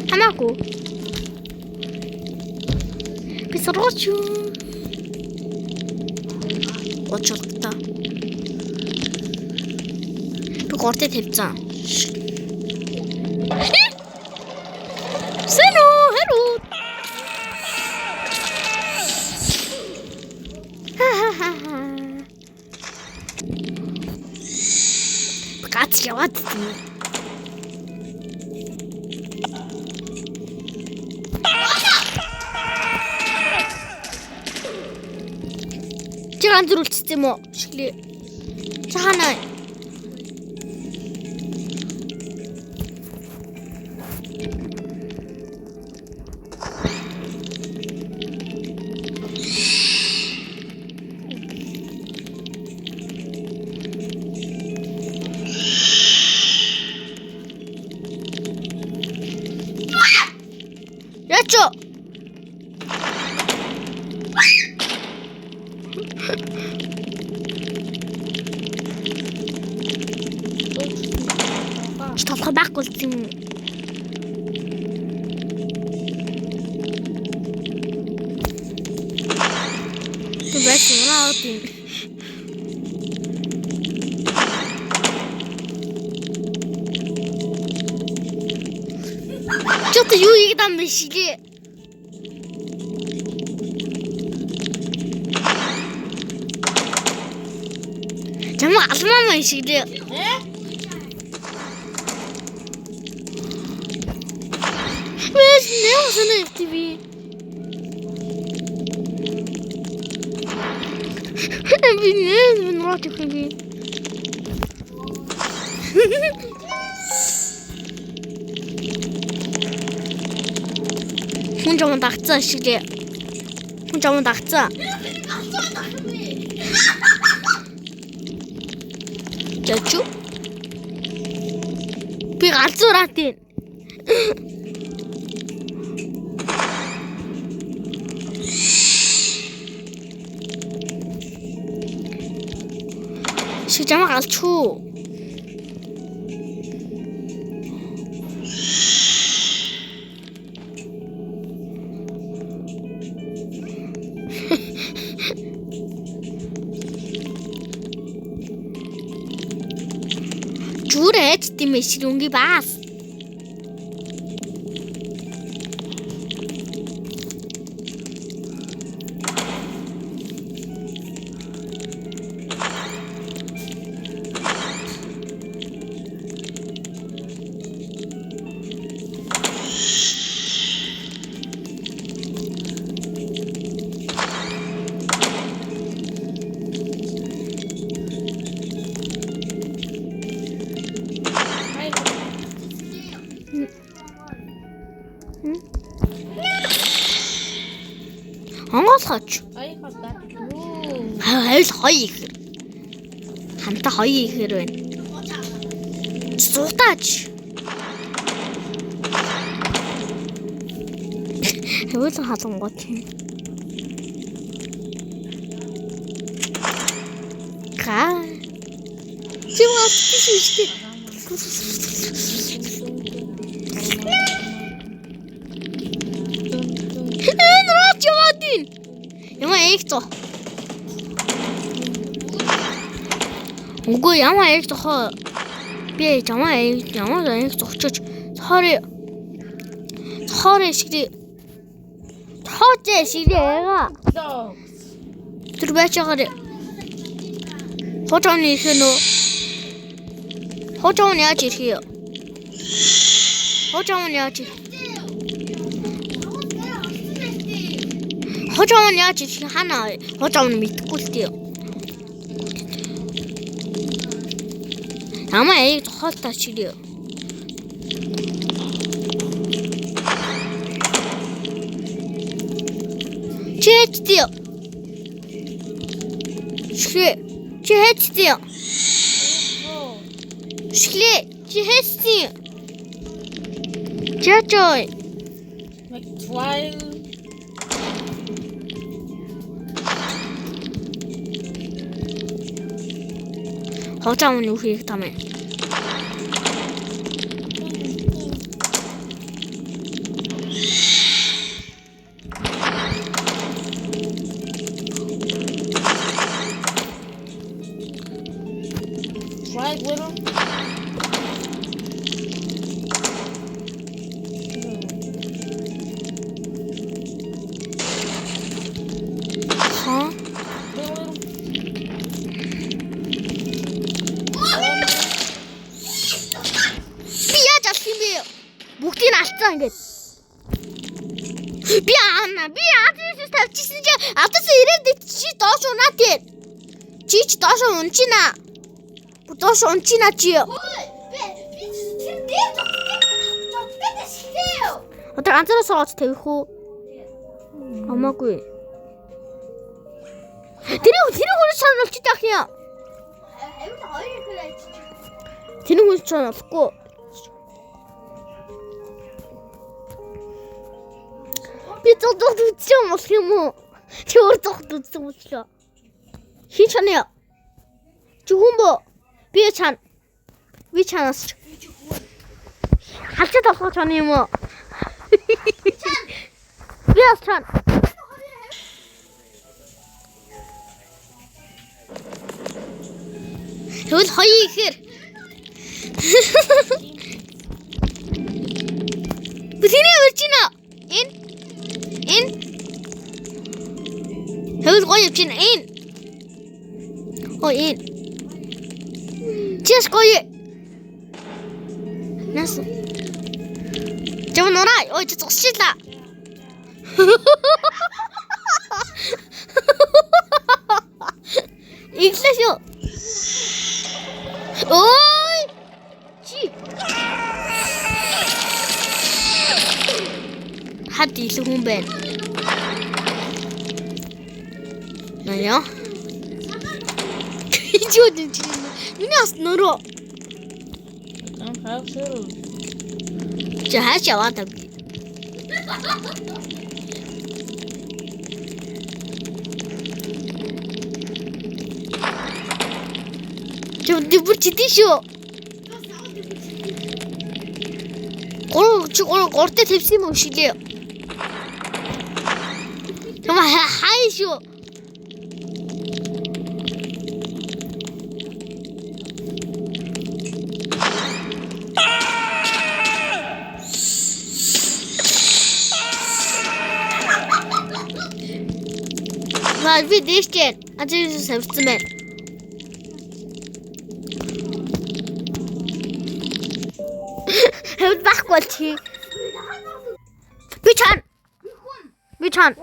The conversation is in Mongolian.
Хамаагүй. Би сургууч юу? Очлоо. Би гортыг тавьцсан. Сэно, хэро. Гац яваад тийм. Чи ганцруулчихсан юм уу? Шиглээ. Цаанаа. Ячо. Стопхо байхгүй юм. Ты бачнаа тийм. Что-то юуийг там бишгээ. Чамаа алмаа шиглээ. Мэс нээсэн FTV. Би нээсэн ротик би. Хүн жамд агцаа шиглээ. Хүн жамд агцаа. Чачу. Би галзуураад юм. Шижамаа галчгүй. Журэж тиймээс үнги баас. Хонгоолгооч. Хайл хоёр ихэр. Хамтаа хоёр ихэр байна. Суудаач. Хэвлэн халангууд. Га. Чимээс тийшээ. Ямар их зоо. Үгүй ямар их зоо. Би ямар их зогчож sorry. Sorry шигээ. Тооцоо шигээ яга. Тэр бачаагаар хожооны их нөө. Хожооны яаж ирэх юм? Хожооны яаж ирэх? Хожоон яаж ирэх ханаа хожоон мэдгүй л дээ. Намаа яг хоолтой чирээ. Чэчтэй. Чэчтэй. Чэчтэй. Чачой. Хожаамын юу хийх юм бэ? Right with him. Huh? Би яаж алах юм бэ? Бүгдийг нь алдсан ингээд. Би адресс тавьчихсан чи адресс ирээд чи доош унаа тий. Чи доош унчина. Доош унчина чи. Одоо ганцаараа сууж тавих уу? Амаагүй. Тэр хүн сануулж таах юм. Тэр хүн сануулахгүй. Би зодод үтсэн болох юм уу? Чи өөр зодод үтсэн боллоо. Хин чанаа. Чи хүн бо? Би чан. Би чанаас. Халчаад болох чана юм уу? Би бас чан. Тэгвэл хоёё ихээр. Бүсний үржинэ. Энэ. Тэгвэл гоё явчихна энэ. Энэ. Чиш гоё. Нас. Жон орой. Ой, зогсчихлаа. Иглэшөө. Ой! Чи. Хад илүү хүн байна. Наяа. Чио дин. Миний ас нөрөө. Чи хаач яваад тав. Чи бүр чидээ шүү. Гортой тавьсан юм уу шилээ. Тама хай шүү. Би дэштэй ажиж савцсан байна. Хэвд байхгүй чи. Би чан.